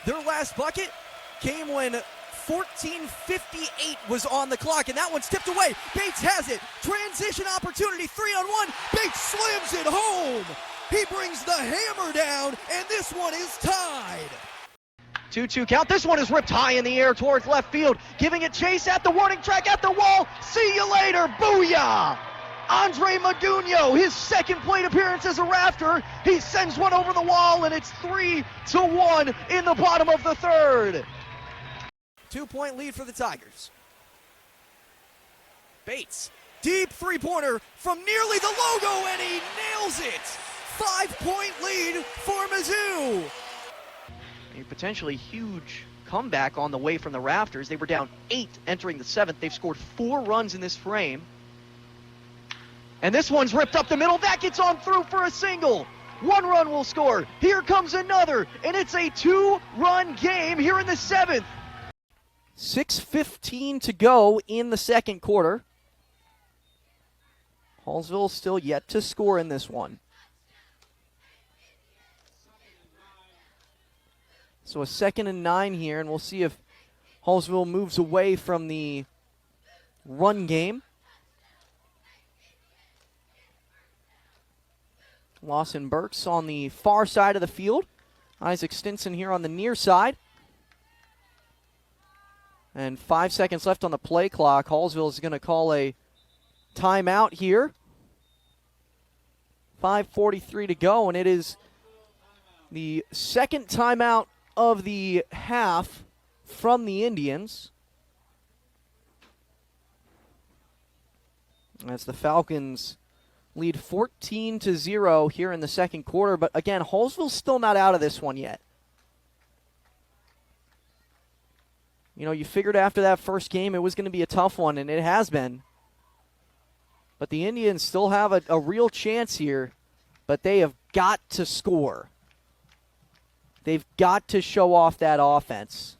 Their last bucket came when 14:58 was on the clock, and that one's tipped away. Bates has it. Transition opportunity, 3-on-1. Bates slams it home. He brings the hammer down, and this one is tied. 2-2 count. This one is ripped high in the air towards left field, giving it chase at the warning track, at the wall. See you later. Booyah! Andre Modugno, his second plate appearance as a Rafter. He sends one over the wall, and it's 3-1 in the bottom of the third. 2-point lead for the Tigers. Bates, deep three-pointer from nearly the logo, and he nails it. 5-point lead for Mizzou. A potentially huge comeback on the way from the Rafters. They were down 8 entering the 7th. They've scored 4 runs in this frame. And this one's ripped up the middle. That gets on through for a single. 1 run will score. Here comes another, and it's a 2-run game here in the 7th. 6:15 to go in the second quarter. Hallsville still yet to score in this one. So a 2nd and 9 here, and we'll see if Hallsville moves away from the run game. Lawson Burks on the far side of the field. Isaac Stinson here on the near side. And 5 seconds left on the play clock. Hallsville is going to call a timeout here. 5:43 to go, and it is the second timeout of the half from the Indians. As the Falcons lead 14-0 here in the second quarter. But again, Hallsville's still not out of this one yet. You know, you figured after that first game it was going to be a tough one, and it has been. But the Indians still have a real chance here, but they have got to score. They've got to show off that offense.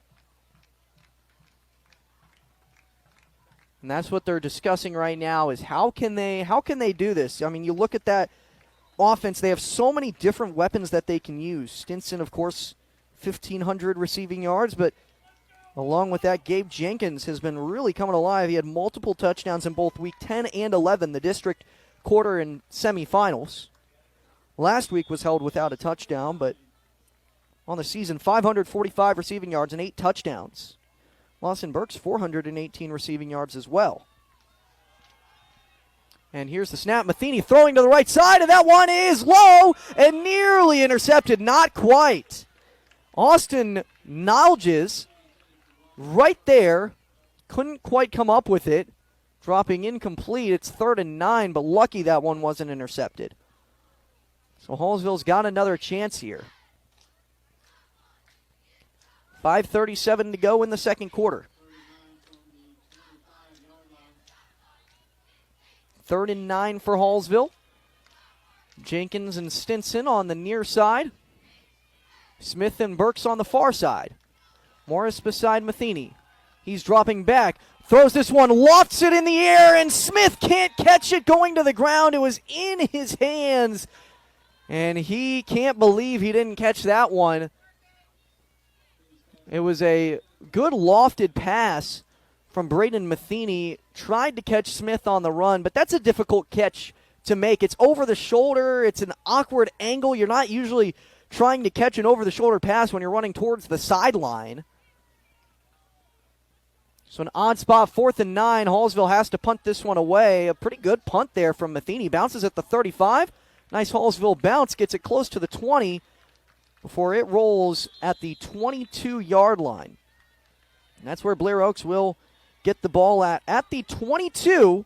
And that's what they're discussing right now is how can they do this? I mean, you look at that offense, they have so many different weapons that they can use. Stinson, of course, 1,500 receiving yards, but along with that, Gabe Jenkins has been really coming alive. He had multiple touchdowns in both Week 10 and 11, the district quarter and semifinals. Last week was held without a touchdown, but on the season, 545 receiving yards and 8 touchdowns. Lawson Burks, 418 receiving yards as well. And here's the snap. Matheny throwing to the right side, and that one is low and nearly intercepted. Not quite. Austin Nalges right there. Couldn't quite come up with it. Dropping incomplete. It's 3rd and 9, but lucky that one wasn't intercepted. So Hallsville's got another chance here. 5:37 to go in the second quarter. 3rd and 9 for Hallsville. Jenkins and Stinson on the near side. Smith and Burks on the far side. Morris beside Matheny. He's dropping back. Throws this one, lofts it in the air, and Smith can't catch it going to the ground. It was in his hands, and he can't believe he didn't catch that one. It was a good lofted pass from Braden Matheny. Tried to catch Smith on the run, but that's a difficult catch to make. It's over the shoulder. It's an awkward angle. You're not usually trying to catch an over-the-shoulder pass when you're running towards the sideline. So an odd spot, 4th and 9. Hallsville has to punt this one away. A pretty good punt there from Matheny. Bounces at the 35. Nice Hallsville bounce. Gets it close to the 20 before it rolls at the 22-yard line. And that's where Blair Oaks will get the ball at the 22.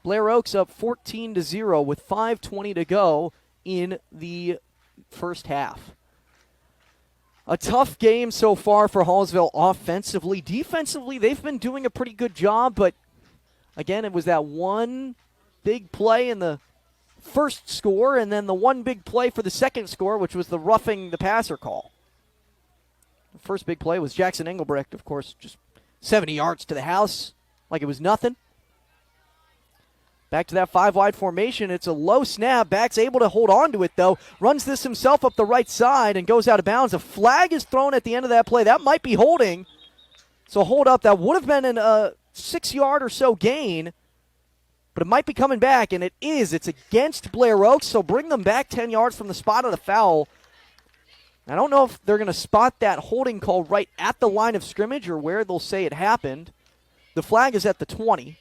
Blair Oaks up 14-0 with 5:20 to go in the first half. A tough game so far for Hallsville offensively. Defensively, they've been doing a pretty good job, but again, it was that one big play in the first score and then the one big play for the second score, which was the roughing the passer call. The first big play was Jackson Engelbrecht, of course, just 70 yards to the house like it was nothing. Back to that 5-wide formation. It's a low snap. Back's able to hold on to it, though. Runs this himself up the right side and goes out of bounds. A flag is thrown at the end of that play. That might be holding. So hold up. That would have been a 6-yard or so gain, but it might be coming back, and it is. It's against Blair Oaks, so bring them back 10 yards from the spot of the foul. I don't know if they're going to spot that holding call right at the line of scrimmage or where they'll say it happened. The flag is at the 20.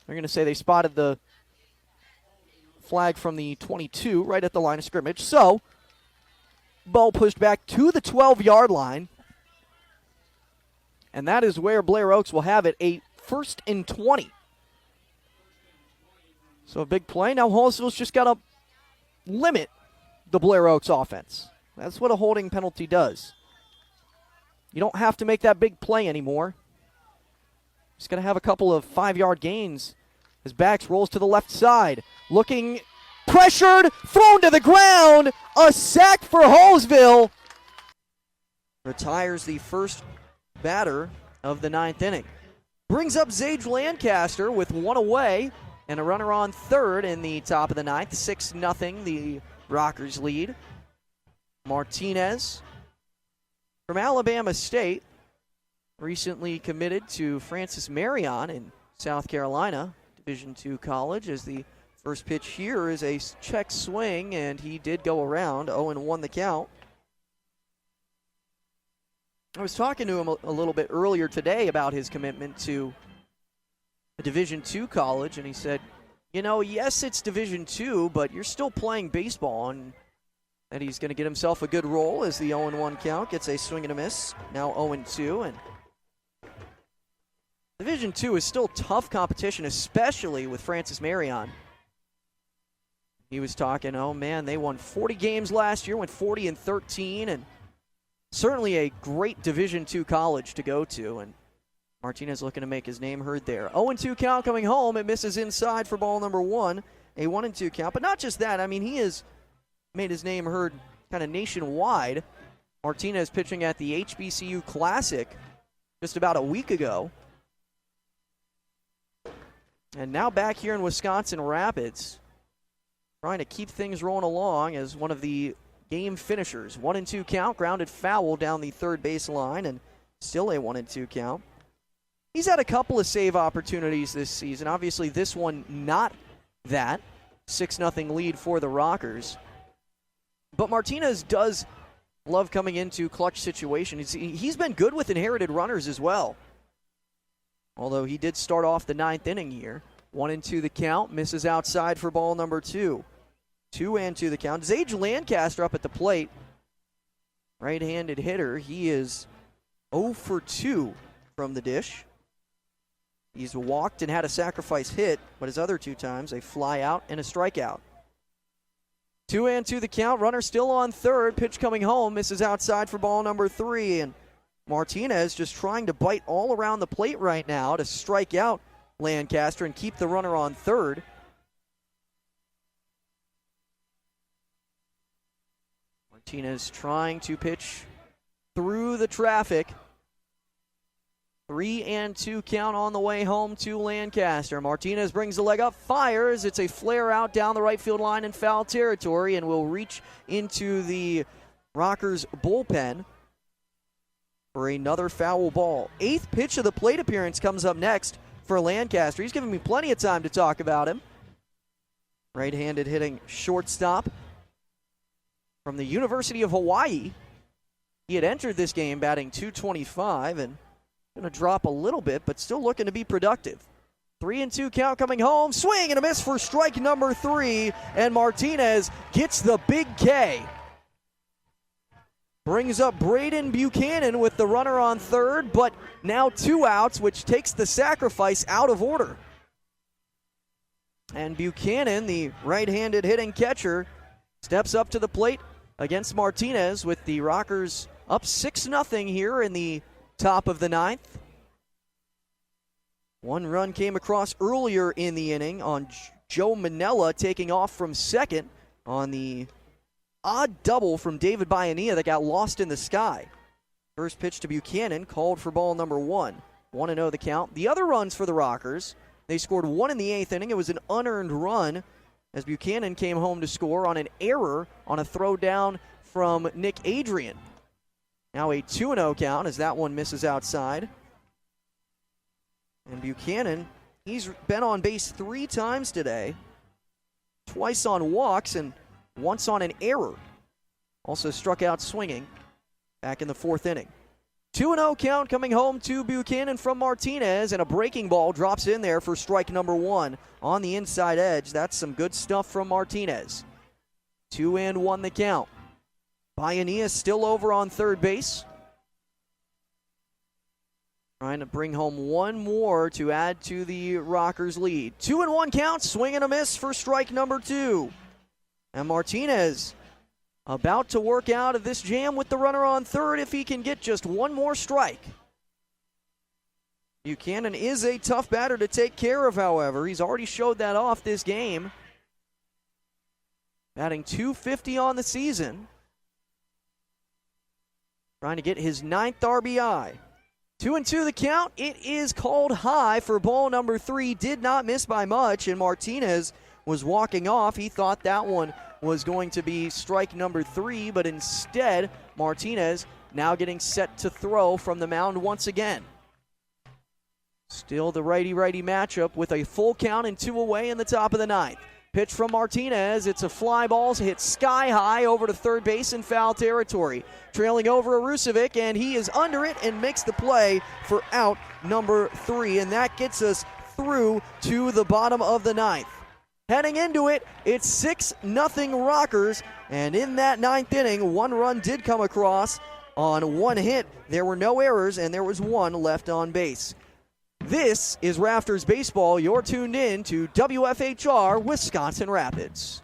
They're going to say they spotted the flag from the 22 right at the line of scrimmage. So, ball pushed back to the 12-yard line. And that is where Blair Oaks will have it, a 1st and 20. So a big play. Now Hallsville's just got to limit the Blair Oaks offense. That's what a holding penalty does. You don't have to make that big play anymore. Just going to have a couple of 5-yard gains as Bax rolls to the left side. Looking pressured, thrown to the ground. A sack for Hallsville. Retires the first batter of the 9th inning. Brings up Zage Lancaster with one away and a runner on third in the top of the 9th. 6-0, the Rockers lead. Martinez from Alabama State, recently committed to Francis Marion in South Carolina, Division II college, as the first pitch here is a check swing, and he did go around. 0-1 the count. I was talking to him a little bit earlier today about his commitment to a Division II college, and he said, you know, yes, it's Division II, but you're still playing baseball, and that he's going to get himself a good roll as the 0-1 count gets a swing and a miss. Now 0-2, and Division II is still tough competition, especially with Francis Marion. He was talking, oh man, they won 40 games last year, went 40-13, and certainly a great Division II college to go to, and Martinez looking to make his name heard there. 0-2 count coming home. It misses inside for ball number 1. A 1-2 count. But not just that. I mean, he has made his name heard kind of nationwide. Martinez pitching at the HBCU Classic just about a week ago. And now back here in Wisconsin Rapids, trying to keep things rolling along as one of the game finishers. 1-2 count, grounded foul down the third base line, and still a 1-2 count. He's had a couple of save opportunities this season. Obviously, this one not that. 6-0 lead for the Rockers. But Martinez does love coming into clutch situations. He's been good with inherited runners as well. Although he did start off the 9th inning here. 1-2 the count, misses outside for ball number 2. 2-2 the count. Zage Lancaster up at the plate. Right-handed hitter. He is 0 for 2 from the dish. He's walked and had a sacrifice hit, but his other 2 times, a fly out and a strikeout. 2-2 the count. Runner still on third. Pitch coming home. Misses outside for ball number 3. And Martinez just trying to bite all around the plate right now to strike out Lancaster and keep the runner on third. Martinez trying to pitch through the traffic. 3-2 count on the way home to Lancaster. Martinez brings the leg up, fires. It's a flare out down the right field line in foul territory and will reach into the Rockers bullpen for another foul ball. 8th pitch of the plate appearance comes up next for Lancaster. He's giving me plenty of time to talk about him. Right-handed hitting shortstop from the University of Hawaii. He had entered this game batting .225 and going to drop a little bit, but still looking to be productive. 3-2 count coming home. Swing and a miss for strike number 3, and Martinez gets the big K. Brings up Braden Buchanan with the runner on third, but now 2 outs, which takes the sacrifice out of order. And Buchanan, the right-handed hitting catcher, steps up to the plate against Martinez with the Rockers up 6-0 here in the top of the 9th. 1 run came across earlier in the inning on Joe Manella taking off from second on the odd double from David Baiania that got lost in the sky. First pitch to Buchanan, called for ball number 1. 1-0 the count. The other runs for the Rockers They scored 1 in the 8th inning. It was an unearned run as Buchanan came home to score on an error on a throw down from Nick Adrian. Now a 2-0 count as that one misses outside. And Buchanan, he's been on base 3 times today. Twice on walks and once on an error. Also struck out swinging back in the 4th inning. 2-0 count coming home to Buchanan from Martinez, and a breaking ball drops in there for strike number 1 on the inside edge. That's some good stuff from Martinez. 2-1 the count. Bayanea still over on third base. Trying to bring home one more to add to the Rockers' lead. 2-1 count, swing and a miss for strike number 2. And Martinez about to work out of this jam with the runner on third if he can get just one more strike. Buchanan is a tough batter to take care of, however. He's already showed that off this game. Batting .250 on the season. Trying to get his 9th RBI. 2-2 the count. It is called high for ball number 3. Did not miss by much, and Martinez was walking off. He thought that one was going to be strike number 3, but instead, Martinez now getting set to throw from the mound once again. Still the righty-righty matchup with a full count and 2 away in the top of the 9th. Pitch from Martinez. It's a fly ball, hit sky high over to third base in foul territory. Trailing over Arusevic, and he is under it and makes the play for out number 3, and that gets us through to the bottom of the 9th. Heading into it, it's 6-0 Rockers, and in that 9th inning, 1 run did come across on 1 hit. There were no errors, and there was 1 left on base. This is Rafters Baseball. You're tuned in to WFHR Wisconsin Rapids.